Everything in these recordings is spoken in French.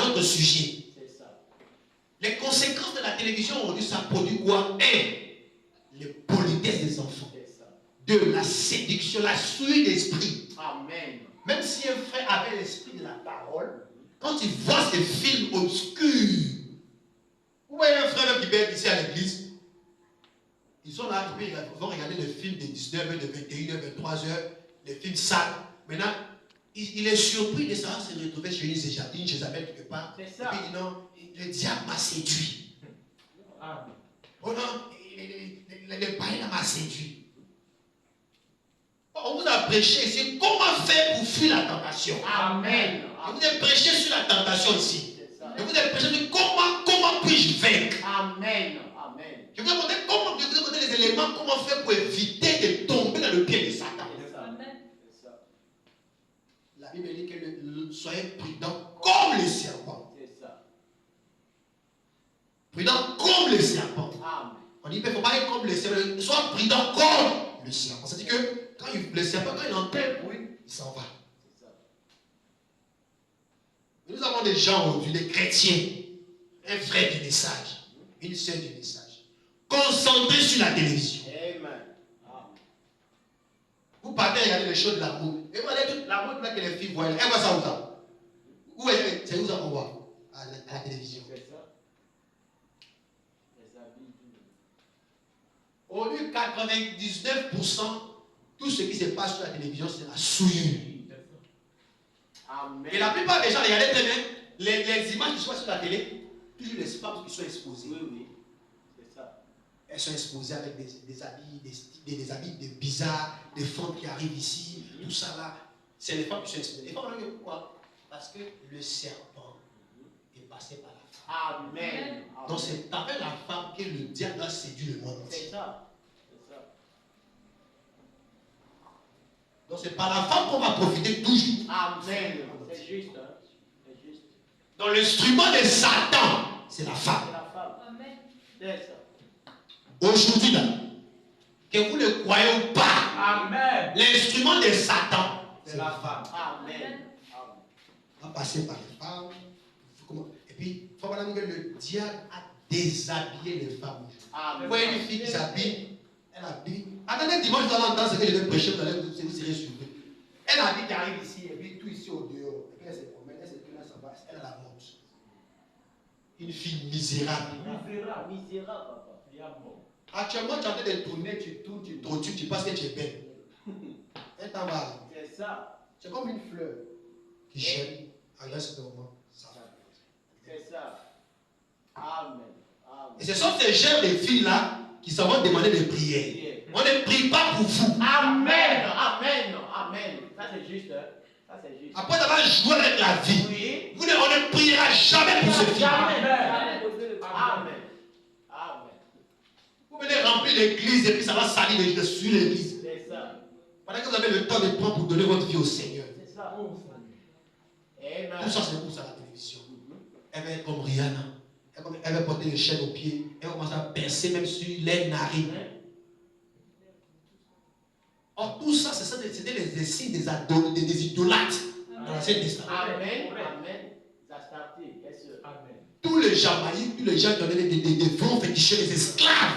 un autre sujet. Les conséquences de la télévision aujourd'hui, ça produit quoi? Les politesses des enfants. De la séduction, la souille d'esprit. Amen. Même si un frère avait l'esprit de la parole, quand il voit ces films obscurs, vous voyez un frère qui vient ici à l'église, ils sont là, ils vont regarder les films de 19h, de 21h, 23h, les films sales. Maintenant, il est surpris de savoir se retrouver chez une Jézabel quelque part. Et puis il dit non, le diable m'a séduit. Oh non, le païen m'a séduit. On vous a prêché ici comment faire pour fuir la tentation. Amen. Je vous ai prêché sur la tentation ici. Je vous ai prêché sur comment puis-je vaincre. Amen. Amen. Je vous ai montré les éléments, comment faire pour éviter de tomber dans le pied de Satan. La Bible dit que soyez prudents comme les serpents. Prudents comme les serpents. On dit qu'il ne faut pas être comme les serpents. Sois prudent comme le serpent. C'est-à-dire que quand le serpent, quand il entend le bruit, il s'en va. Nous avons des gens aujourd'hui, des chrétiens, un frère du message, une sœur du message, concentrés sur la télévision. Amen. Vous partez regarder les choses de la mode. Et vous regardez toute la mode là que les filles voient. Elles voient ça où ça? Où est-ce? C'est où ça qu'on voit? À la télévision. Aujourd'hui, 99%, tout ce qui se passe sur la télévision, c'est la souillure. Amen. Et la plupart des gens, regardez très bien, les images qui sont sur la télé, toujours les femmes qui sont exposées. Oui, c'est ça. Elles sont exposées avec des habits bizarres, des femmes qui arrivent ici, tout ça là. C'est les femmes qui sont exposées. Les femmes, pourquoi? Parce que le serpent est passé par la femme. Amen. Donc c'est avec la femme que le diable a séduit le monde entier. C'est ça. Donc c'est par la femme qu'on va profiter toujours. Amen. C'est juste. C'est juste. Donc l'instrument de Satan, c'est la femme. C'est la femme. Amen. C'est ça. Aujourd'hui là, que vous le croyez ou pas, Amen. l'instrument de Satan, C'est la femme. Amen. On va passer par les femmes. Et puis, il faut voir que le diable a déshabillé les femmes. Vous voyez une fille qui s'habille, elle habille. Attendez, dimanche, vous allez entendre ce que je vais prêcher, vous serez surpris. Elle habille qui arrive ici, et puis tout ici au dehors. Et puis elle se promène, elle se tourne, elle s'en va, elle a la honte. Une fille misérable. Misérable, papa. Actuellement, tu es en train de tourner, tu tournes, tu passes que tu es belle. Elle t'en va. C'est ça. C'est comme une fleur qui gêne à ce moment. C'est ça. Amen. Amen. Et ce sont ces genres de filles-là qui s'en vont demander des prières. On ne prie pas pour vous. Amen. Amen. Amen. Ça c'est juste. Ça c'est juste. Après avoir joué avec la vie, Oui. on ne priera jamais pour ces filles. Jamais. Amen. Amen. Vous venez remplir l'église et puis ça va salir sur l'église. C'est ça. Pendant que vous avez le temps de prendre pour donner votre vie au Seigneur. C'est ça. Amen. Tout ça, c'est pour ça la télévision. Elle va être comme Rihanna. Elle va porter les chaînes aux pieds. Elle va commencer à percer même sur les narines. Or, tout ça, c'était les signes des idolâtres dans l'Ancien Testament. Amen. Amen. Ça a starté. Amen. Tous les Jamaïques, tous les gens qui ont des vents féticheurs, des esclaves.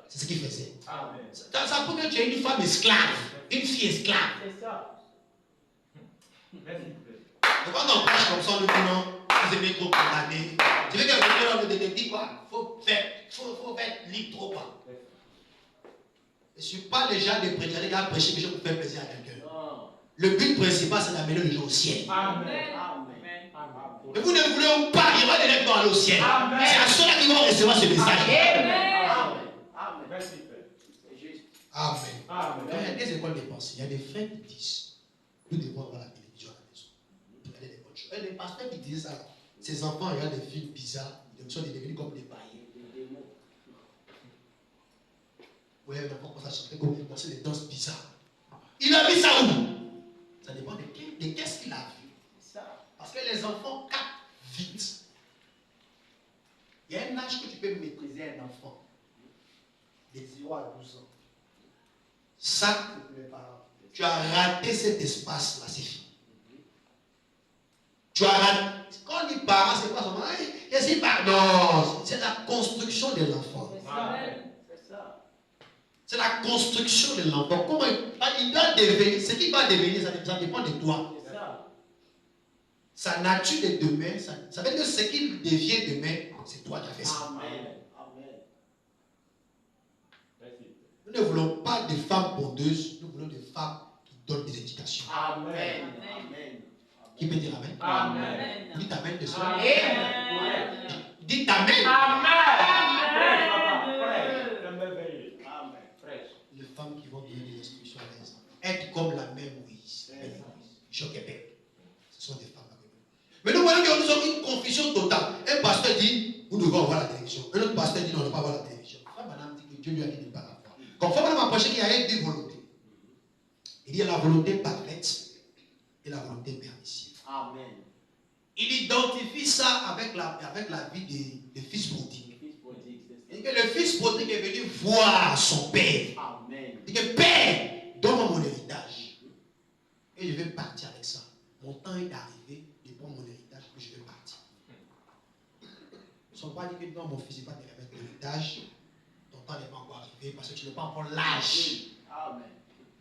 C'est ce qu'ils faisaient. Amen. Ça prouve que tu es une femme esclave, une fille esclave. C'est ça. Et quand on prêche comme ça, nous disons, vous aimez trop condamner. Tu veux que quelqu'un te dise quoi? Faut faire libre trop quoi. Je ne suis pas le genre de prêcher, les gars, prêcher que je peux faire plaisir à quelqu'un. Le but principal, c'est d'amener les gens au ciel. Amen. Et vous ne voulez pas, il va les lettres dans aller au ciel. C'est à ceux-là qui vont recevoir ce message. Amen. Amen. Merci, Père. C'est juste. Amen. Amen. Il y a des écoles de pensée. Il y a des frères qui disent, nous devons avoir la télévision à la maison. Regarder des bonnes choses. Et les pasteurs qui disent ça, ces enfants regardent des films bizarres, ils sont devenus comme des païens. Vous voyez, l'enfant commence à chanter comme il dansait des danses bizarres. Il a vu ça où? Ça dépend de qu'est-ce qu'il a vu. Parce que les enfants captent vite. Il y a un âge que tu peux maîtriser un enfant. De 0 à 12 ans. Ça, les parents. Tu as raté cet espace-là, c'est fini. Tu as raté. Quand Quand on dit parent, c'est pas seulement, qu'est-ce qu'il parle? Non, c'est la construction de l'enfant. C'est ça. C'est ça. C'est la construction de l'enfant. Comment il doit devenir, ce qu'il va devenir, ça dépend de toi. C'est ça. Sa nature de demain, ça veut dire que ce qu'il devient demain, c'est toi qui as fait ça. Amen. Amen. Nous ne voulons pas de femmes bondeuses, nous voulons des femmes qui donnent des éducations. Amen. Amen. Qui peut dire amen? Amen. Dites amen de soi. Amen. Dites amen. Les femmes qui vont donner des instructions à l'aise. Être comme la mère Moïse. Au Québec. Ce sont des femmes. Mais nous voyons que nous avons une confusion totale. Un pasteur dit, vous devez avoir la télévision. Un autre pasteur dit, non, on ne doit pas avoir la télévision. Frère Madame dit que Dieu lui a dit de ne pas la voir. Quand Frère Madame approchait, il y a deux volontés. Il y a la volonté parfaite et la volonté permissive. Amen. Il identifie ça avec la vie des fils prodigues. Il dit que le fils prodigue est venu voir son père. Amen. Il dit que Père, donne-moi mon héritage. Et je vais partir avec ça. Mon temps est arrivé de prendre mon héritage et je vais partir. Ils ne sont pas dit que non, mon fils, il va te remettre l'héritage. Ton temps n'est pas encore arrivé parce que tu n'es pas encore l'âge. Amen.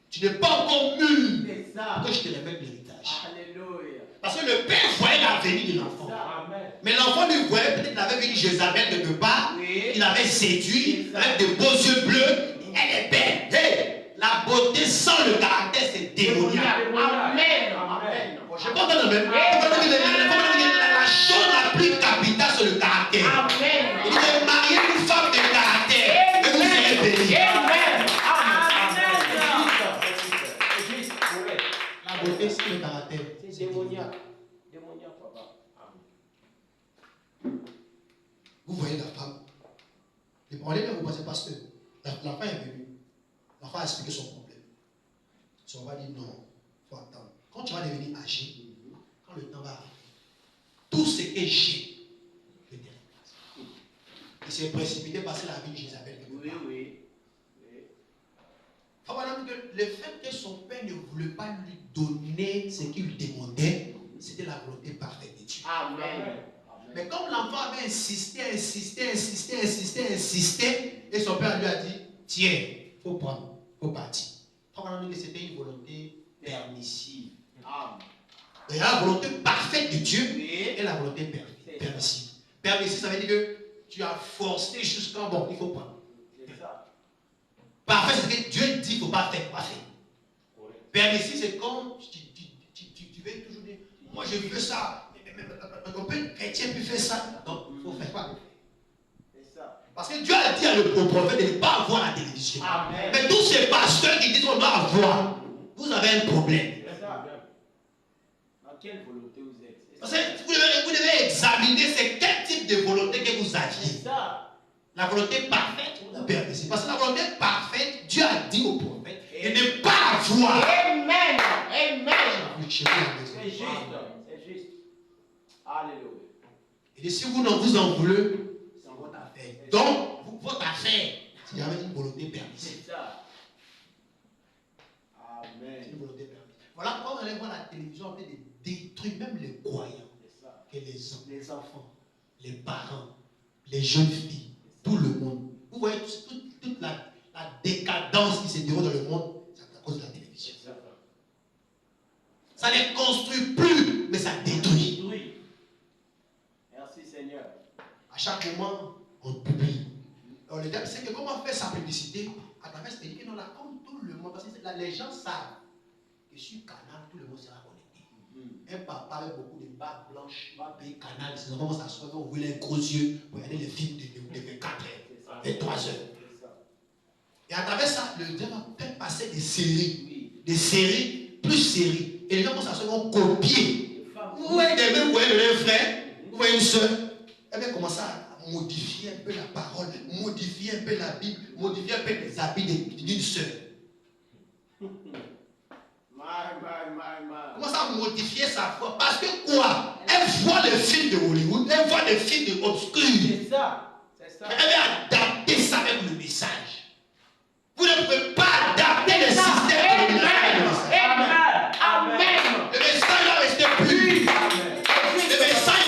Tu n'es pas encore mûr C'est ça. pour que je te remette l'héritage. Alléluia. Parce que le père voyait l'avenir de l'enfant. Amen. Mais l'enfant lui voyait, peut-être qu'il avait vu Jézabel quelque part. Oui. Il avait séduit avec de beaux yeux bleus. Elle est belle. Hey, la beauté sans le caractère, c'est démoniaque. Amen. Amen. Je ne peux pas entendre même. La chose la plus capitale, c'est le caractère. Amen. Il est marié une femme de caractère. Et vous serez bénis. Amen. La beauté, c'est le caractère. C'est démoniaque. Démoniaque, papa. Vous voyez la femme. On est là, vous pensez pasteur. La femme est venue. La femme a expliqué son problème. On va dire non, il faut attendre. Quand tu vas devenir âgé, quand le temps va arriver, tout ce que j'ai, je te remplace. Il s'est précipité passer la vie de Jézabel. Oui. Faut voir que le fait que son père ne voulait pas lui donner ce qu'il lui demandait, c'était la volonté parfaite de Dieu. Amen. Mais comme l'enfant avait insisté, et son père lui a dit, tiens, il faut prendre, il faut partir. Faut voir que c'était une volonté permissive. Amen. Il y a la volonté parfaite de Dieu Oui. et la volonté permissive. Permissive, ça veut dire que tu as forcé jusqu'en bon, il faut prendre. C'est ça. Parfait, c'est ce que Dieu dit, il ne faut pas faire, pas faire. Permissive, c'est comme tu veux toujours dire, moi je veux ça. On peut être chrétien puis faire ça. Donc, il faut faire quoi? C'est ça. Parce que Dieu a dit au prophète de ne pas avoir la télévision. Amen. Mais tous ces pasteurs qui disent qu'on doit avoir, vous avez un problème. C'est ça. Dans quelle volonté vous êtes? Parce que vous devez examiner c'est quel type de volonté que vous aviez. C'est ça. La volonté parfaite ou la permissive. Parce que la volonté parfaite, Dieu a dit au prophète de ne pas avoir. Amen. Amen. Chez vous à la maison. C'est juste. C'est juste. Alléluia. Et si vous en voulez, c'est votre affaire. Donc, votre affaire, c'est jamais une volonté permissive. C'est ça. C'est Amen. une volonté permissive. Voilà pourquoi on allait voir la télévision en train de détruire même les croyants, C'est ça. que les enfants, les parents, les jeunes filles, tout le monde. Vous voyez toute la décadence qui se déroule dans le monde, c'est à cause de la télévision. C'est ça. Ça ne construit plus, mais ça détruit. Oui. Merci Seigneur. À chaque moment, on publie. Alors le diable sait que comment faire sa publicité à travers cette éducation là, comme tout le monde, parce que là, les gens savent que sur Canal, tout le monde sera connecté. Un papa avec beaucoup de barbes blanches va payer Canal, ses enfants vont s'asseoir, vont ouvrir les gros yeux pour regarder les films de 24 heures, de 3 heures. Et à travers ça, le diable va faire passer des séries, plus séries. Et les gens vont s'asseoir, vont copier. Vous voyez des mêmes, vous voyez un frère, vous voyez une soeur, elle va commencer à modifier un peu la parole, modifier un peu la Bible, modifier un peu les habits d'une soeur. Commence à modifier sa foi. Parce que quoi? Elle voit les films de Hollywood, elle voit les films obscurs. C'est ça. C'est ça. Elle va adapter ça avec le message. Vous ne pouvez pas adapter le système avec le message. Amen. Le message va rester pur. Le message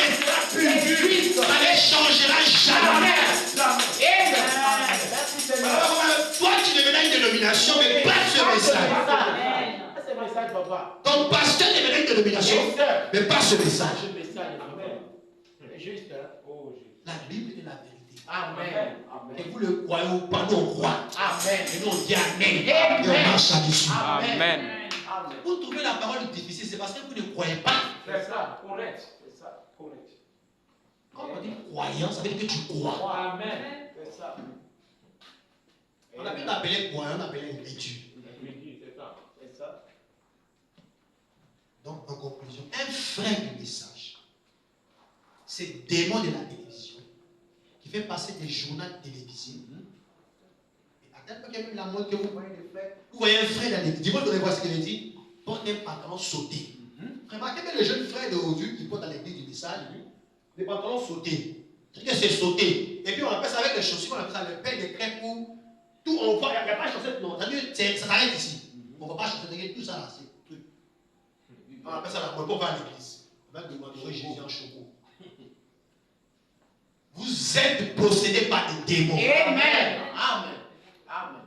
Ton pasteur devenait une dénomination, Yes, sir. mais pas ce message. Ce message, amen. C'est juste, hein? La Bible est la vérité. Amen. Et vous le croyez ou pas, nous on croit. Amen. Et nous on dit Amen. Amen. Et on marche là-dessus. Amen. Amen. Amen. Vous trouvez la parole difficile, c'est parce que vous ne croyez pas. C'est ça, correct. C'est ça, correct. Quand on dit croyant, ça veut dire que tu crois. Amen. C'est ça. On n'a pas appelé croyant, on appelait incrédule. C'est ça. C'est ça. Donc, en conclusion, un frère du message, c'est le démon de la télévision qui fait passer des journaux télévisés. Et à tel point qu'il y a même la mode que vous voyez des frères. Vous voyez un frère dans l'église. Dis-moi, vous allez voir ce qu'il dit. Porte un pantalon sauté. Remarquez bien les jeunes frères d'aujourd'hui qui portent dans l'église du message. Des pantalons sautés. C'est-à-dire que c'est sauté. Et puis on appelle ça avec les chaussures, on appelle ça le pain des crêpes ou tout. On voit, il n'y a pas de chaussettes, non. Ça s'arrête ici. On ne voit pas de chaussettes, tout ça là, c'est truc. On appelle ça la mode. On va à l'église. On va demander Jésus en choco. Vous êtes possédés par des démons. Amen. Amen. Amen.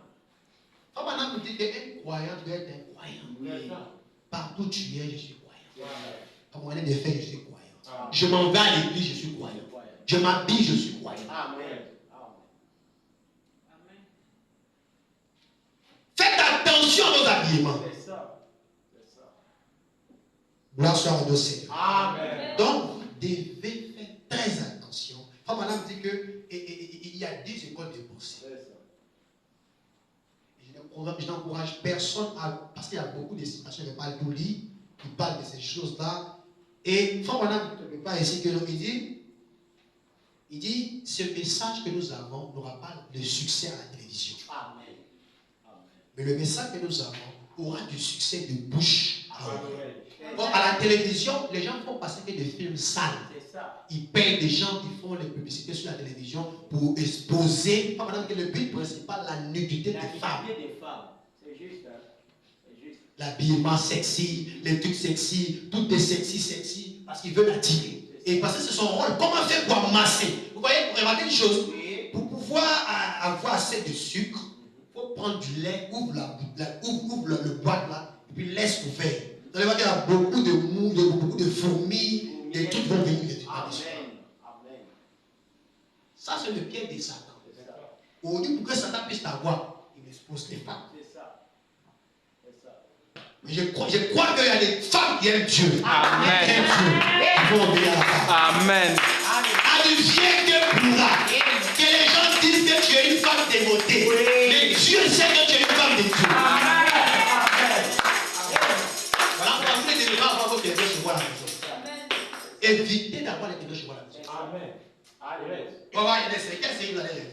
Quand maintenant vous dites qu'un croyant, tu dois être un croyant. Partout où tu es, je suis croyant. Quand on est des faits, je suis croyant. Je m'en vais à l'église, je suis croyant. Je m'habille, je suis croyant. Amen. Faites attention à nos habillements. C'est ça. C'est ça. Gloire soit à nos Seigneur. Amen. Donc, vous devez faire très attention. Quand madame dit qu'il y a 10 écoles de pensée. C'est ça. Je n'encourage personne à. Parce qu'il y a beaucoup de citations, je ne vais pas tout lire, qui parlent de ces choses-là. Et Frère Madame ne peut pas ici que il dit ce message que nous avons n'aura pas de succès à la télévision. Amen. Mais le message que nous avons aura du succès de bouche à oreille. Amen. Or, à la télévision, les gens font passer que des films sales. C'est ça. Ils payent des gens qui font les publicités sur la télévision pour exposer, pas madame, que le but principal, la nudité des femmes. des femmes. C'est juste, hein. C'est juste. L'habillement sexy, les trucs sexy, tout est sexy, parce qu'ils veulent attirer. Et parce que c'est son rôle. Comment faire pour amasser? Vous voyez, pour remarquer une chose, pour pouvoir avoir assez de sucre, il faut prendre du lait, ouvre le boîte là, et puis laisse ouvert. Vous allez voir qu'il y a beaucoup de mou, beaucoup de fourmis, des trucs vont venir. Amen. Ça, c'est le pied de Satan. Aujourd'hui, pour que Satan puisse t'avoir, il expose les femmes. C'est ça. Mais je crois qu'il y a des femmes qui aiment Dieu. Amen. Qui aiment Dieu. Qui vont obéir à la femme. Amen. Advienne que pourra. Que les gens disent que tu es une femme dévotée. Mais Dieu sait que tu es une femme de Dieu. Voilà pourquoi vous ne devez pas avoir vos télévisions chez vous à la maison. Évitez d'avoir les télévisions chez vous à la maison. Amen. Amen. On va voir, quel c'est vous allez lire.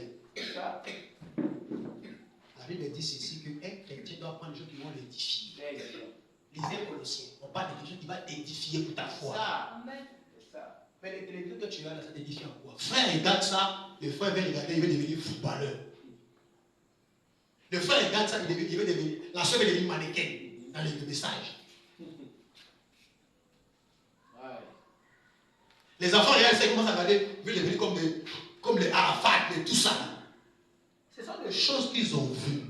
La Bible dit ceci qu'un chrétien doit prendre des gens qui vont l'édifier. Lisez Colossiens. On parle de quelque chose qui va t'édifier pour ta foi. Mais les télévisions que tu as là, ça t'édifie en quoi? Frère regarde ça, le frère va regarder, il veut devenir footballeur. Le frère regarde ça, il veut devenir, la soeur veut devenir mannequin dans le message. Les enfants regardent ça, ils commencent à regarder, ils veulent devenir comme les Arafat et tout ça. Ce sont des choses qu'ils ont vues.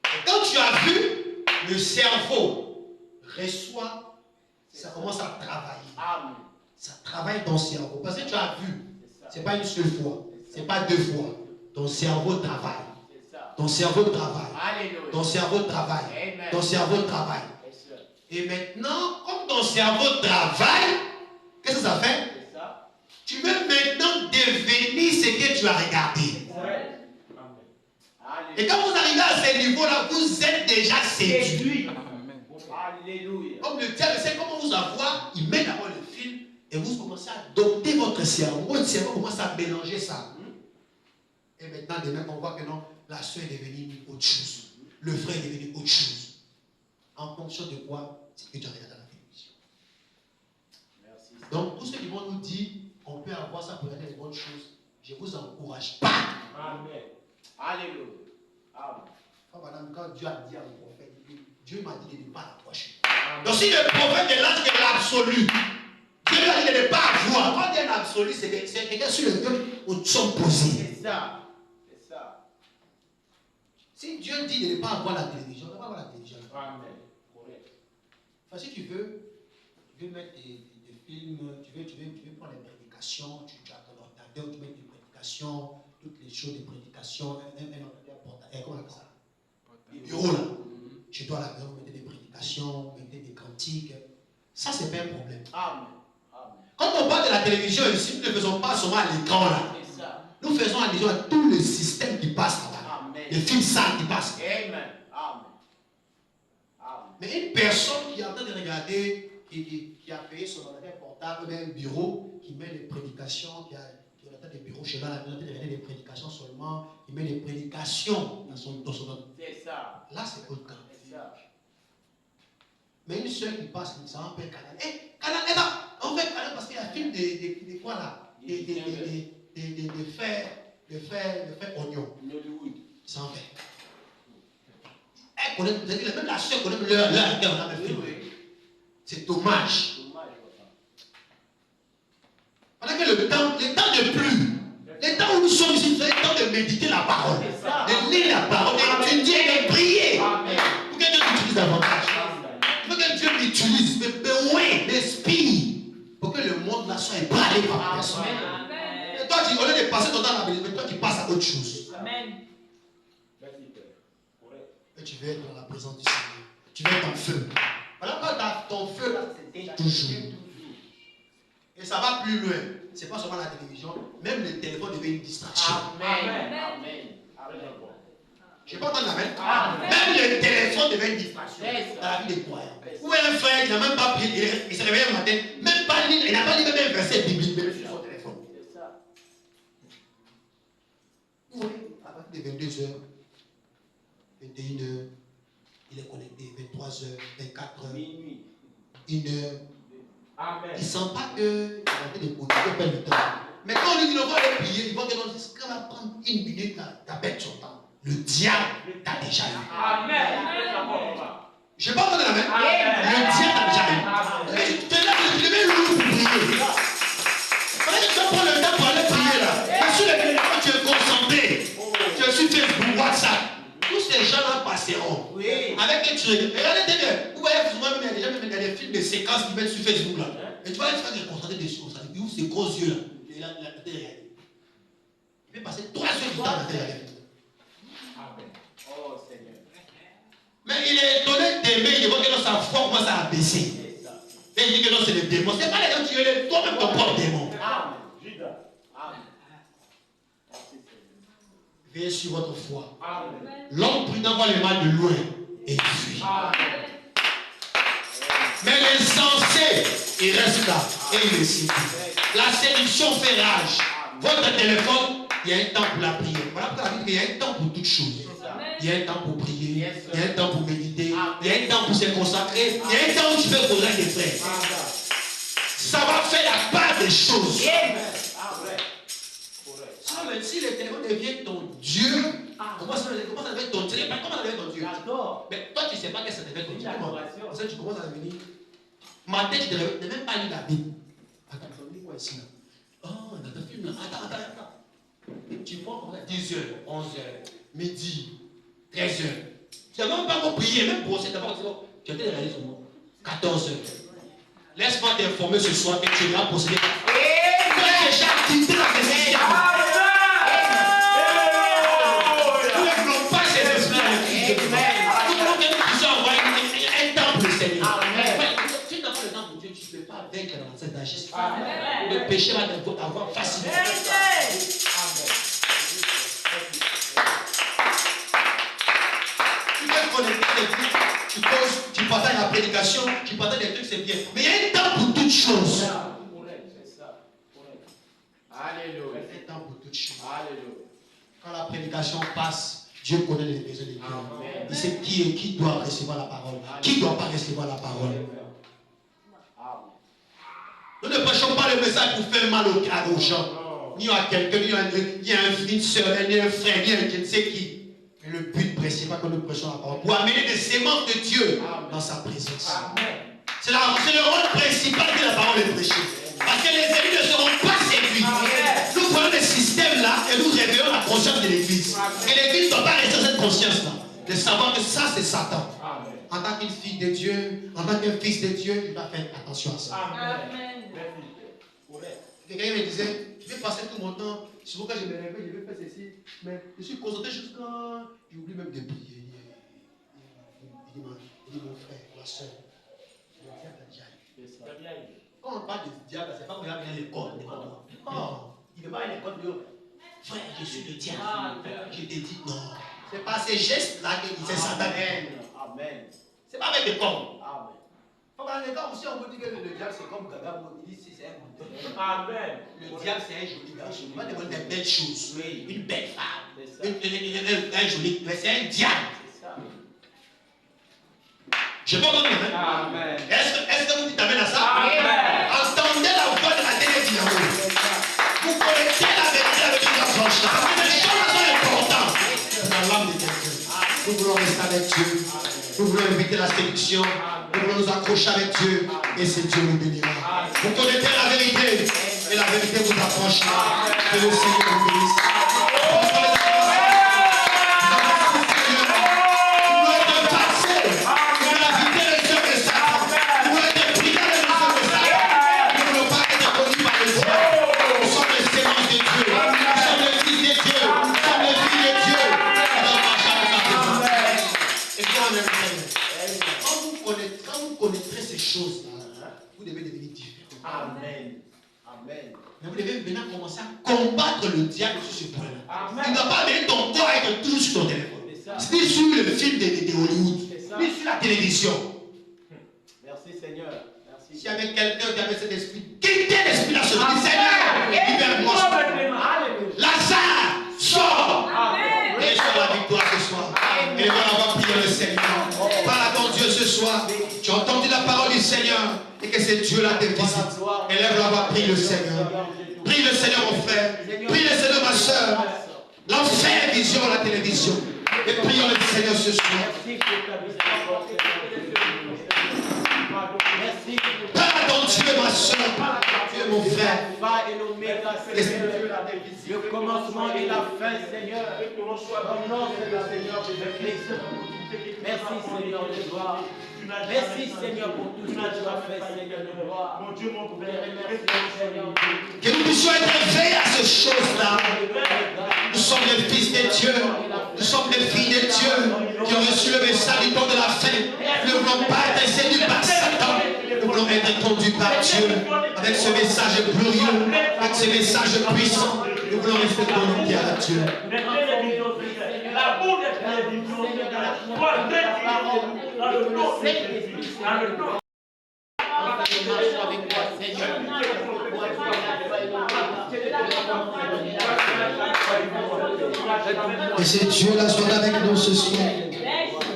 Et quand tu as vu, le cerveau reçoit, ça commence à travailler. Amen. Ça travaille ton cerveau. Parce que tu as vu, ce n'est pas une seule fois, ce n'est pas 2 fois. Ton cerveau travaille. Ton cerveau travaille. Alléluia. Ton cerveau travaille. Amen. Ton cerveau travaille. Yes, sir. Et maintenant, comme ton cerveau travaille, qu'est-ce que ça fait? C'est ça. Tu veux maintenant devenir ce que tu as regardé. Ouais. Et quand vous arrivez à ce niveau-là, vous êtes déjà séduit. Séduit. Amen. Alléluia. Comme le diable sait comment vous avoir, il met d'abord le film et vous commencez à dompter votre cerveau. Votre cerveau commence à mélanger ça. Et maintenant, demain, on voit que non, la soeur est devenue autre chose. Le frère est devenu autre chose. En fonction de quoi? C'est que tu as regardé dans la télévision. Merci. Donc, tous ceux qui vont nous dire qu'on peut avoir ça pour regarder les bonnes choses, je ne vous encourage pas. Amen. Alléluia. Amen. Madame, quand Dieu a dit à mon prophète, Dieu m'a dit de ne pas l'approcher. Donc, si le prophète est là, c'est l'absolu. Dieu lui a dit de ne pas voir. Quand il y a l'absolu, c'est quelqu'un sur lequel nous sommes posés. C'est ça. C'est ça. Si Dieu dit de ne pas avoir la télévision, on ne va pas avoir la télévision. Amen. Correct. Enfin, si tu veux mettre des films, tu veux prendre les prédications, tu as ton ordinateur, tu mets des prédications, toutes les choses de prédication, un ordinateur portable, comment on appelle ça? Des bureaux là. Tu dois à la maison mettre des prédications, mettre des cantiques. Ça, c'est pas un problème. Amen. Quand on parle de la télévision ici, nous ne faisons pas seulement à l'écran là. C'est ça. Nous faisons allusion à tout le système qui passe là-bas. Amen. Les films sales qui passent. Amen. Amen. Amen. Mais une personne qui est en train de regarder, qui a payé son ordinateur portable, un bureau, qui met les prédications, qui a des bureaux chez là, qui a regarder les prédications seulement, qui met les prédications dans son C'est ça. là, c'est autre cas. C'est ça. Mais une soeur qui passe, ça va faire Canal. Canal est là. On fait Canal parce qu'il y a un film de quoi là? De faire oignon. Ça en fait. Elle connaît, même la soeur connaît l'heure laquelle on a fait film. C'est dommage. Pendant que le temps ne plus. Le temps où nous sommes ici, c'est le temps de méditer la parole. De lire la parole, d'étudier, de prier. Pour que Dieu t'utilise davantage. Pour que Dieu m'utilise, me ouais, m'inspire. Pour que le monde là soit ébranlé par la personne. Et toi, au lieu de passer ton temps à la bénédiction, toi, tu passes à autre chose. Amen. Et tu veux être dans la présence du Seigneur. Tu veux être en feu. Voilà, quand ton feu là, c'est toujours. Et ça va plus loin. Ce n'est pas seulement la télévision, même le téléphone devient une distraction. Amen. Amen. Je ne sais pas entendre amen. Même le téléphone devient une distraction dans la vie des croyants. Ou un frère qui n'a même pas prié, il se réveille un matin, même pas lu, il n'a pas lu même un verset biblique, même sur son téléphone. Vous voyez, à partir de 22h, 21h, il est connecté, 23h, 24h, Minuit. 1h. Amen. Il ne sent pas qu'il a fait des politiques, il perd le temps. Mais quand on lui dit on va aller prier, il va dire qu'on va prendre une minute, tu as perdu son temps. Le diable t'a déjà eu. Amen. Je ne sais pas entendre la main. Le diable t'a déjà eu. Tu es là, tu devais lourd pour prier. Pendant que tu vas prendre le temps pour aller prier là. Mais sur les téléphones, tu es concentré. Tu es sur Facebook, WhatsApp. Tous ces gens-là passeront. Oui. Avec un truc. Regardez bien. Vous voyez souvent même il y a des films de séquences qui mettent sur Facebook là. Et tu vas être te concentrer dessus comme ça. Il ouvre ses gros yeux là. Et la tête regarde. Il peut passer 3 heures du temps à la tête regarder. Amen. Oh Seigneur. Mais il est étonné d'aimer, il voit que dans sa foi commence à baisser. C'est ça. Et il dit que non, c'est les démons. C'est pas les gens qui es toi-même ton propre démon. Amen. Judas. Amen. Veillez sur votre foi. Amen. L'homme prudent voit le mal de loin et il fuit. Amen. Mais l'insensé, il reste là et il est séduit. La séduction fait rage. Votre téléphone, il y a un temps pour la prière. Voilà pourquoi la Bible dit qu'il y a un temps pour toutes choses. Il y a un temps pour prier, il y a un temps pour méditer, il y a un temps pour se consacrer, il y a un temps où tu peux causer avec tes frères. Ça va faire la part des choses. Sinon, même si le téléphone devient ton Dieu, comment ça devient ton Dieu? Comment ça devient ton Dieu? Mais toi, tu ne sais pas que ça devient ton Dieu. Parce que tu commences à devenir. Matin, tu ne devais même pas lire la Bible. Attends, on lit quoi ici là? Oh, dans ton film là. Attends. Tu prends 10h, 11h, midi, 13h. Tu n'as même pas encore prié, même brosser d'abord. Tu as été réalisé sur moi. 14h. Laisse-moi t'informer ce soir que tu vas posséder. Tu as déjà quitté la nécessité. Nous ne voulons pas ces esprits. Nous voulons que nous puissions avoir un temps pour le Seigneur. Si tu n'as pas le temps pour Dieu, tu ne peux pas vaincre dans cette agisse. Le péché va t'avoir facilement. Tu causes, tu partages la prédication, tu partages des trucs, c'est bien. Mais il y a un temps pour toutes choses. Alléluia. Il y a un temps pour toutes choses. Alléluia. Quand la prédication passe, Dieu connaît les besoins des cœurs. Il sait qui doit recevoir la parole, qui ne doit pas recevoir la parole. Nous ne prêchons pas le message pour faire mal aux gens, ni à quelqu'un, ni à une soeur, ni à un frère, ni à je ne sais qui. Mais le but principal que nous prêchons la parole, pour amener des sémences de Dieu dans sa présence. C'est le rôle principal que la parole est prêchée. Parce que les élus ne seront pas séduits. Nous prenons des systèmes là et nous réveillons la conscience de l'église. Et l'Église ne doit pas rester cette conscience-là. De savoir que ça, c'est Satan. Amen. En tant qu'une fille de Dieu, en tant qu'un fils de Dieu, il doit faire attention à ça. Amen. Quelqu'un me disait, je vais passer tout mon temps, souvent quand je me réveille, je vais faire ceci, mais je suis concentré jusqu'à... J'oublie même de prier. Il dit, mon frère, ma soeur, le diable a déjà eu. Quand on parle de diable, c'est pas comme il a bien l'école. Non, il ne veut pas aller à l'école de frère, je suis le diable. Je te dis non. C'est pas ces gestes-là que c'est Satan. Amen. C'est pas avec les corps. Amen. Faut pas les corps aussi, on vous dit que le diable c'est comme Gaga, il dit si c'est un bouton. Amen. Le diable c'est un joli gars. On va demander des belles choses. Oui. Une belle femme. C'est ça. Un joli. Mais c'est un diable. C'est ça. Je peux entendre amen. Amen. Est-ce que vous dites amen à ça? Amen. Entendez la voix de la télé dynamo. Vous connaissez la vérité avec une voix franche. Parce que les choses sont importantes dans l'âme de quelqu'un. Nous voulons rester avec Dieu. Nous voulons éviter la séduction. Nous voulons nous accrocher avec Dieu. Et c'est Dieu nous bénira. Vous connaissez la vérité. Et la vérité vous approchera. Que le Seigneur vous bénisse. Vous devez devenir différent. Amen. Amen. Mais vous devez maintenant commencer à combattre le diable sur ce point-là. Amen. Il ne doit pas venir ton corps être toujours sur ton téléphone. Ni sur le film de Hollywood, ni sur la télévision. Merci Seigneur. Merci. S'il y avait quelqu'un qui avait cet esprit, quittez l'esprit-là sur lui. Seigneur, libère-moi. Lazare, sors. Et sur la victoire ce soir. Et on va prier le Seigneur. Parle à ton Dieu ce soir. Tu as entendu la parole du Seigneur. Et que c'est Dieu-là te visite. Élève la voix, prie le Seigneur. Prie le Seigneur, mon frère. Prie le Seigneur, ma soeur. L'enfer vision à la télévision. Et prions le Seigneur ce soir. Parle à ton Dieu, ma soeur. Dieu, mon frère. Le commencement et la fin, Seigneur. Au nom de le Seigneur Jésus-Christ. Merci, Seigneur de gloire. Merci, Seigneur, pour tout ce que tu as fait, Seigneur de gloire. Mon Dieu, mon Père, merci, Seigneur. Que nous puissions être réveillés à ces choses-là. Nous sommes les fils de Dieu. Nous sommes les filles de Dieu qui ont reçu le message du temps de la fin. Nous ne voulons pas être séduits par Satan. Nous voulons être conduits par Dieu. Avec ce message glorieux, avec ce message puissant, nous voulons rester connectés à Dieu. L'amour des télévisions doit être dans le nom de Jésus. Dans le nom. Et c'est Dieu-là soit avec nous ce soir.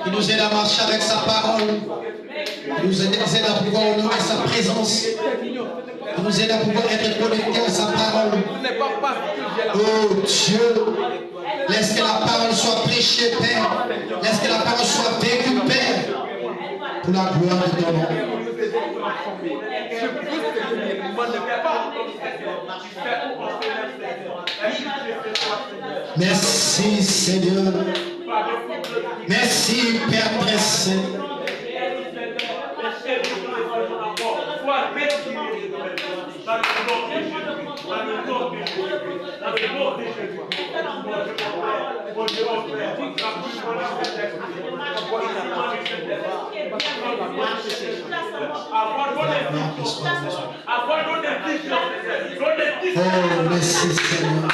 Il nous aide à marcher avec sa parole. Il nous aide à pouvoir honorer sa présence. Il nous aide à pouvoir être connectés à sa parole. Oh Dieu, laisse que la parole soit prêchée, Père. Laisse que la parole soit vécue, Père. Pour la gloire de ton nom. Merci Seigneur. Merci Père très saint. Oh, merci Seigneur.